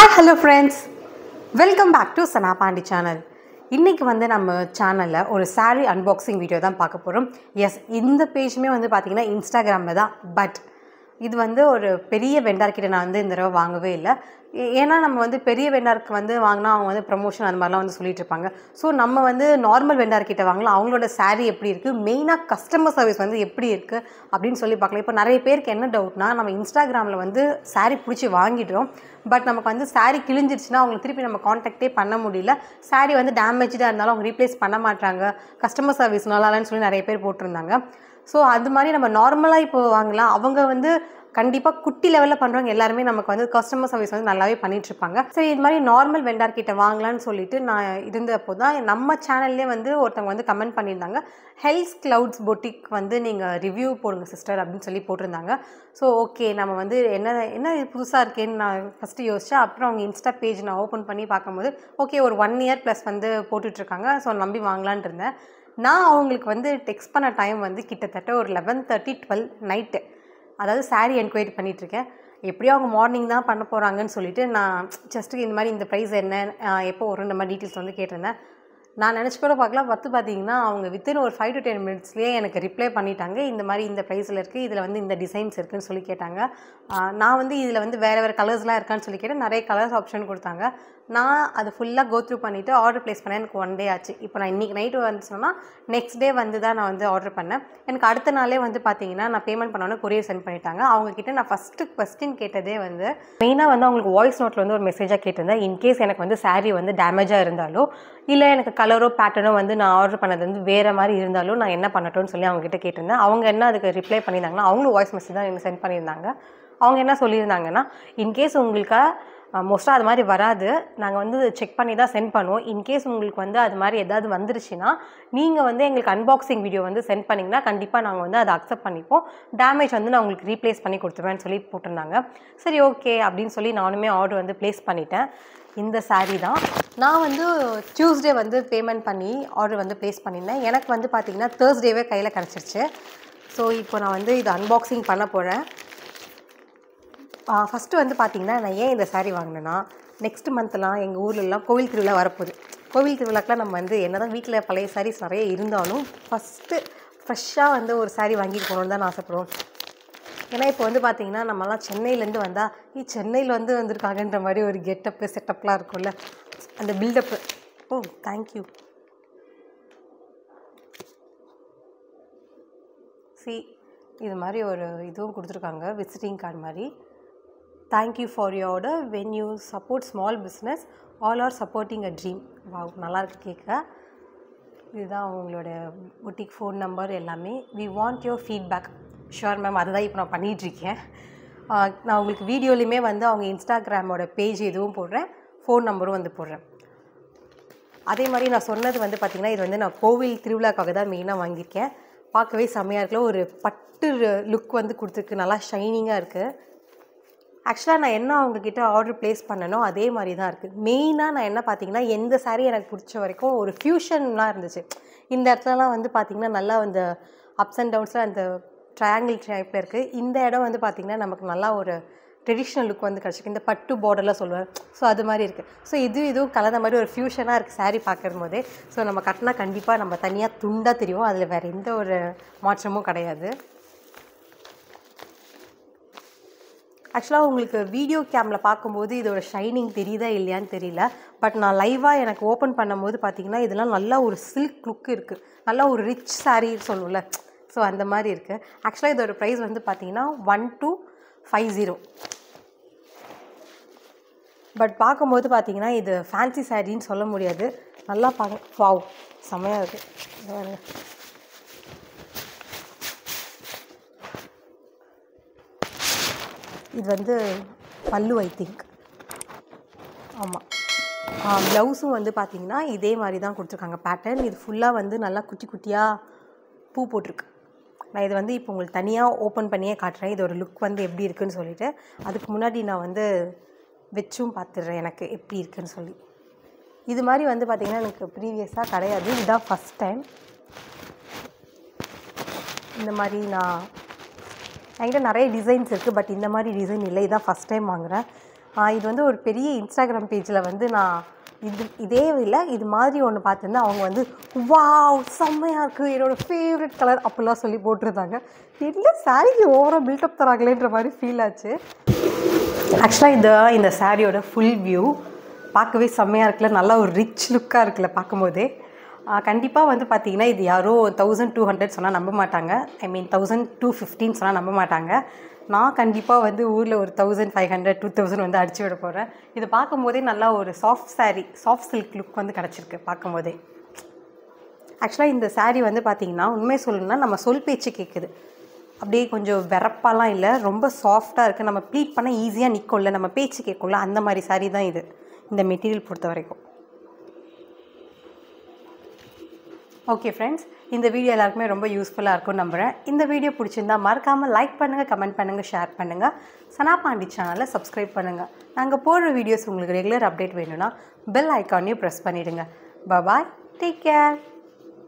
Hi, hello friends. Welcome back to Sana Pandi channel. இன்னைக்கு வந்து நம்ம சேனல்ல ஒரு saree unboxing வீடியோ தான் பார்க்க போறோம். எஸ், இந்த பேஜ்மே வந்து பாத்தீங்கன்னா இன்ஸ்டாகிராம்ல தான். பட் இது வந்து ஒரு பெரிய வெண்டார் கிட்ட நான் வந்து இந்த தடவை வாங்கவே இல்லை. ஏன்னா நம்ம வந்து பெரிய வெண்டாருக்கு வந்து வாங்கினா அவங்க வந்து ப்ரமோஷன் அந்த மாதிரிலாம் வந்து சொல்லிட்டு இருப்பாங்க. ஸோ நம்ம வந்து நார்மல் வெண்டார் கிட்ட வாங்கலாம். அவங்களோட saree எப்படி இருக்குது, மெயினாக கஸ்டமர் சர்வீஸ் வந்து எப்படி இருக்குது அப்படின்னு சொல்லி பார்க்கலாம். இப்போ நிறைய பேருக்கு என்ன டவுட்னா, நம்ம இன்ஸ்டாகிராமில் வந்து saree பிடிச்சி வாங்கிடுறோம். பட் நமக்கு வந்து saree கிழிஞ்சிருச்சுன்னா அவங்களை திருப்பி நம்ம காண்டாக்டே பண்ண முடியல. saree வந்து டேமேஜாக இருந்தாலும் அவங்க ரீப்ளேஸ் பண்ண மாட்டாங்க, கஸ்டமர் சர்வீஸ் நல்லா இல்லைன்னு சொல்லி நிறைய பேர் போட்டிருந்தாங்க. ஸோ அது மாதிரி நம்ம நார்மலாக இப்போ வாங்கலாம். அவங்க வந்து கண்டிப்பாக குட்டி லெவலில் பண்ணுறவங்க எல்லாருமே நமக்கு வந்து கஸ்டமர் சர்வீஸ் வந்து நல்லாவே பண்ணிகிட்ருப்பாங்க. சரி, இது மாதிரி நார்மல் வெண்டார் கிட்ட வாங்கலான்னு சொல்லிட்டு நான் இருந்தப்போ தான் நம்ம சேனல்லே வந்து ஒருத்தவங்க வந்து கமெண்ட் பண்ணியிருந்தாங்க, ஹெல்ஸ் கிளவுட்ஸ் பொட்டிக் வந்து நீங்கள் ரிவ்யூ போடுங்க சிஸ்டர் அப்படின்னு சொல்லி போட்டிருந்தாங்க. ஸோ ஓகே, நம்ம வந்து என்ன புதுசாக இருக்கேன்னு நான் ஃபஸ்ட்டு யோசித்தேன். அப்புறம் அவங்க இன்ஸ்டா பேஜ் நான் ஓப்பன் பண்ணி பார்க்கும்போது ஓகே, ஒரு 1 year ப்ளஸ் வந்து போட்டுட்ருக்காங்க. ஸோ நம்பி வாங்கலான் இருந்தேன். நான் அவங்களுக்கு வந்து டெக்ஸ்ட் பண்ண டைம் வந்து கிட்டத்தட்ட ஒரு 11:30 12 நைட்டு, அதாவது saree என்கொயரி பண்ணிகிட்ருக்கேன். எப்படியும் அவங்க மார்னிங் தான் பண்ண போகிறாங்கன்னு சொல்லிட்டு நான் ஜஸ்ட்டு இந்த மாதிரி இந்த ப்ரைஸ் என்ன, எப்போ வரும், இந்த மாதிரி டீட்டெயில்ஸ் வந்து கேட்டிருந்தேன். நான் நினச்சி கூட பார்க்கலாம். பார்த்தீங்கன்னா அவங்க வித்தின் ஒரு 5 to 10 minutesலேயே எனக்கு ரிப்ளை பண்ணிட்டாங்க. இந்த மாதிரி இந்த ப்ரைஸில் இருக்குது, இதில் வந்து இந்த டிசைன்ஸ் இருக்குதுன்னு சொல்லி கேட்டாங்க. நான் வந்து இதில் வந்து வேறு கலர்ஸ்லாம் இருக்கான்னு சொல்லி கேட்டேன். நிறைய கலர்ஸ் ஆப்ஷன் கொடுத்தாங்க. நான் அது ஃபுல்லாக கோ த்ரூ பண்ணிவிட்டு ஆர்டர் ப்ளேஸ் பண்ணேன். எனக்கு 1 day ஆச்சு. இப்போ நான் இன்றைக்கி நைட்டு வந்து சொன்னால் நெக்ஸ்ட் டே வந்து தான் நான் வந்து ஆர்டர் பண்ணேன். எனக்கு அடுத்த நாளே வந்து பார்த்தீங்கன்னா நான் பேமெண்ட் பண்ணோன்னே கொரியர் சென்ட் பண்ணிட்டாங்க. அவங்கக்கிட்ட நான் ஃபஸ்ட்டு கொஸ்டின் கேட்டதே வந்து மெயினாக வந்து அவங்களுக்கு வாய்ஸ் நோட்டில் வந்து ஒரு மெசேஜாக கேட்டிருந்தேன். இன்கேஸ் எனக்கு வந்து saree வந்து டேமேஜாக இருந்தாலோ இல்லை எனக்கு கலரோ பேட்டர்னோ வந்து நான் ஆர்டர் பண்ணது வந்து வேறு மாதிரி இருந்தாலும் நான் என்ன பண்ணட்டும்னு சொல்லி அவங்ககிட்ட கேட்டிருந்தேன். அவங்க என்ன அதுக்கு ரிப்ளை பண்ணியிருந்தாங்கன்னா, அவங்களும் வாய்ஸ் மெசேஜ் தான் எனக்கு சென்ட் பண்ணியிருந்தாங்க. அவங்க என்ன சொல்லியிருந்தாங்கன்னா, இன்கேஸ் உங்களுக்கு மோஸ்ட்டாக அது மாதிரி வராது, நாங்கள் வந்து செக் பண்ணி தான் சென்ட் பண்ணுவோம். இன்கேஸ் உங்களுக்கு வந்து அது மாதிரி ஏதாவது வந்துருச்சுன்னா நீங்கள் வந்து எங்களுக்கு அன்பாக்சிங் வீடியோ வந்து சென்ட் பண்ணிங்கன்னா கண்டிப்பாக நாங்கள் வந்து அதை அக்செப்ட் பண்ணிப்போம். டேமேஜ் வந்து நான் உங்களுக்கு ரீப்ளேஸ் பண்ணி கொடுத்துருவேன்னு சொல்லி போட்டிருந்தாங்க. சரி ஓகே அப்படின்னு சொல்லி நானுமே ஆர்டர் வந்து ப்ளேஸ் பண்ணிட்டேன். இந்த saree தான் நான் வந்து டியூஸ்டே வந்து பேமெண்ட் பண்ணி ஆர்டர் வந்து ப்ளேஸ் பண்ணியிருந்தேன். எனக்கு வந்து பார்த்திங்கன்னா தேர்ஸ்டேவே கையில் கிடச்சிருச்சு. ஸோ இப்போ நான் வந்து இது அன்பாக்சிங் பண்ண போகிறேன். ஃபஸ்ட்டு வந்து பார்த்திங்கன்னா நான் ஏன் இந்த saree வாங்கினேன்னா, நெக்ஸ்ட் மந்த்லாம் எங்கள் ஊர்லலாம் கோவில் திருவிழா வரப்போகுது. கோவில் திருவிழாக்கெலாம் நம்ம வந்து என்ன தான் வீட்டில் பழைய சாரீஸ் நிறைய இருந்தாலும் ஃபஸ்ட்டு ஃப்ரெஷ்ஷாக வந்து ஒரு saree வாங்கிட்டு போகணுன்னு தான் ஆசைப்படுவோம். ஏன்னா இப்போ வந்து பார்த்திங்கன்னா நம்மலாம் சென்னையிலேருந்து வந்தால் சென்னையில் வந்து வந்திருக்காங்கன்ற மாதிரி ஒரு கெட்டப்பு செட்டப்லாம் இருக்கும்ல, அந்த பில்டப்பு. ஓ தேங்க்யூ. இது மாதிரி ஒரு இதுவும் கொடுத்துருக்காங்க, விசிட்டிங் கார்டு மாதிரி. Thank you for your order, when you support small business all are supporting a dream. நல்லாயிருக்கு கேட்க. இதுதான் அவங்களோட பொட்டிக் ஃபோன் நம்பர் எல்லாமே. We want your feedback. Sure ma'am, அதுதான் இப்போ நான் பண்ணிகிட்ருக்கேன். நான் உங்களுக்கு வீடியோலையுமே வந்து அவங்க இன்ஸ்டாகிராமோட பேஜ் எதுவும் போடுறேன், ஃபோன் நம்பரும் வந்து போடுறேன். அதே மாதிரி நான் சொன்னது வந்து பார்த்திங்கன்னா, இது வந்து நான் கோவில் திருவிழாக்காக தான் மெயினாக வாங்கியிருக்கேன். பார்க்கவே செம்மையாக இருக்குல்ல, ஒரு பட்டு லுக் வந்து கொடுத்துருக்கு, நல்லா ஷைனிங்காக இருக்குது. ஆக்சுவலாக நான் என்ன அவங்கக்கிட்ட ஆர்டர் ப்ளேஸ் பண்ணனோ அதே மாதிரி தான் இருக்குது. மெயினாக நான் என்ன பார்த்திங்கன்னா, எந்த saree எனக்கு பிடிச்ச வரைக்கும் ஒரு ஃப்யூஷன்லாம் இருந்துச்சு. இந்த இடத்துலலாம் வந்து பார்த்திங்கன்னா நல்லா அந்த அப்ஸ் அண்ட் டவுன்ஸில் அந்த ட்ரையாங்கிள் டைப்பில் இருக்குது. இந்த இடம் வந்து பார்த்திங்கன்னா நமக்கு நல்லா ஒரு ட்ரெடிஷ்னல் லுக் வந்து கிடச்சிருக்கு. இந்த பட்டு பார்டர்லாம் சொல்லுவேன், ஸோ அது மாதிரி இருக்குது. ஸோ இதுவும் கலந்த மாதிரி ஒரு ஃப்யூஷனாக இருக்குது saree பார்க்கும் போதே. ஸோ நம்ம கட்டினா கண்டிப்பாக நம்ம தனியாக துண்டாக தெரியும், அதில் வேறு எந்த ஒரு மாற்றமும் கிடையாது. ஆக்சுவலாக உங்களுக்கு வீடியோ கேமில் பார்க்கும்போது இதோட ஷைனிங் தெரியுதா இல்லையான்னு தெரியல. பட் நான் லைவாக எனக்கு ஓப்பன் பண்ணும்போது பார்த்திங்கன்னா இதெல்லாம் நல்லா ஒரு சில்க் லுக் இருக்குது, நல்லா ஒரு ரிச் saree சொல்லுவோம்ல, ஸோ அந்த மாதிரி இருக்குது. ஆக்சுவலாக இதோட ப்ரைஸ் வந்து பார்த்திங்கன்னா 1250. பட் பார்க்கும்போது பார்த்திங்கன்னா இது ஃபேன்சி சாரின்னு சொல்ல முடியாது. நல்லா பார்க்க வாவ் செம்மையாக இருக்குது. இது வந்து பல்லு ஐ திங்க். ஆமாம், ப்ளவுஸும் வந்து பார்த்திங்கன்னா இதே மாதிரி தான் கொடுத்துருக்காங்க பேட்டர்ன். இது ஃபுல்லாக வந்து நல்லா குட்டி குட்டியாக பூ போட்டிருக்கு. நான் இது வந்து இப்போ உங்களுக்கு தனியாக ஓப்பன் பண்ணியே காட்டுறேன், இதோட லுக் வந்து எப்படி இருக்குதுன்னு சொல்லிவிட்டு. அதுக்கு முன்னாடி நான் வந்து வச்சும் பார்த்துடுறேன் எனக்கு எப்படி இருக்குதுன்னு சொல்லி. இது மாதிரி வந்து பார்த்திங்கன்னா எனக்கு ப்ரீவியஸாக கிடையாது, இதுதான் ஃபஸ்ட் டைம் இந்த மாதிரி. என்கிட்ட நிறைய டிசைன்ஸ் இருக்குது, பட் இந்த மாதிரி டிசைன் இல்லை, இதுதான் ஃபஸ்ட் டைம் வாங்குகிறேன். இது வந்து ஒரு பெரிய இன்ஸ்டாகிராம் பேஜில் வந்து நான் இதே இல்லை இது மாதிரி ஒன்று பார்த்துருந்தேன். அவங்க வந்து வாவ் செம்மையாக இருக்குது, என்னோடய ஃபேவரட் கலர் அப்படிலாம் சொல்லி போட்டிருந்தாங்க. இல்லை சாரீக்கு ஓவராக பில்டப் தராங்களேன்ற மாதிரி ஃபீல் ஆச்சு. ஆக்சுவலாக இந்த சாரியோட ஃபுல் வியூ பார்க்கவே செம்மையாக இருக்குல்ல, நல்லா ஒரு ரிச் லுக்காக இருக்குல்ல பார்க்கும்போதே. கண்டிப்பாக வந்து பார்த்திங்கன்னா இது யாரோ 1200 சொன்னால் நம்ப மாட்டாங்க. ஐ மீன் 1215 சொன்னால் நம்ப மாட்டாங்க. நான் கண்டிப்பாக வந்து ஊரில் ஒரு 1500 2000 வந்து அடிச்சு விட போகிறேன். இது பார்க்கும்போதே நல்லா ஒரு soft sari, soft silk look வந்து கிடச்சிருக்கு பார்க்கும்போதே. ஆக்சுவலாக இந்த சாரீ வந்து பார்த்திங்கன்னா உண்மை சொல்லணும்னா நம்ம சொல் பேச்சு கேட்குது. அப்படியே கொஞ்சம் வெறப்பாலாம் இல்லை, ரொம்ப சாஃப்டாக இருக்குது. நம்ம ப்ளீட் பண்ணால் ஈஸியாக நிற்கும்ல, நம்ம பேச்சு கேட்கும்ல, அந்த மாதிரி சாரீ தான் இது இந்த மெட்டீரியல் பொறுத்த வரைக்கும். ஓகே ஃப்ரெண்ட்ஸ், இந்த வீடியோ எல்லாருக்குமே ரொம்ப யூஸ்ஃபுல்லாக இருக்கும்னு நம்புகிறேன். இந்த வீடியோ பிடிச்சிருந்தா மறக்காமல் லைக் பண்ணுங்கள், கமெண்ட் பண்ணுங்கள், ஷேர் பண்ணுங்கள். சனா பாண்டி சேனலை சப்ஸ்கிரைப் பண்ணுங்கள். நாங்கள் போடுற வீடியோஸ் உங்களுக்கு ரெகுலர் அப்டேட் வேணும்னா பெல் ஐக்கானையும் ப்ரெஸ் பண்ணிவிடுங்க. பாய், டேக் கேர்.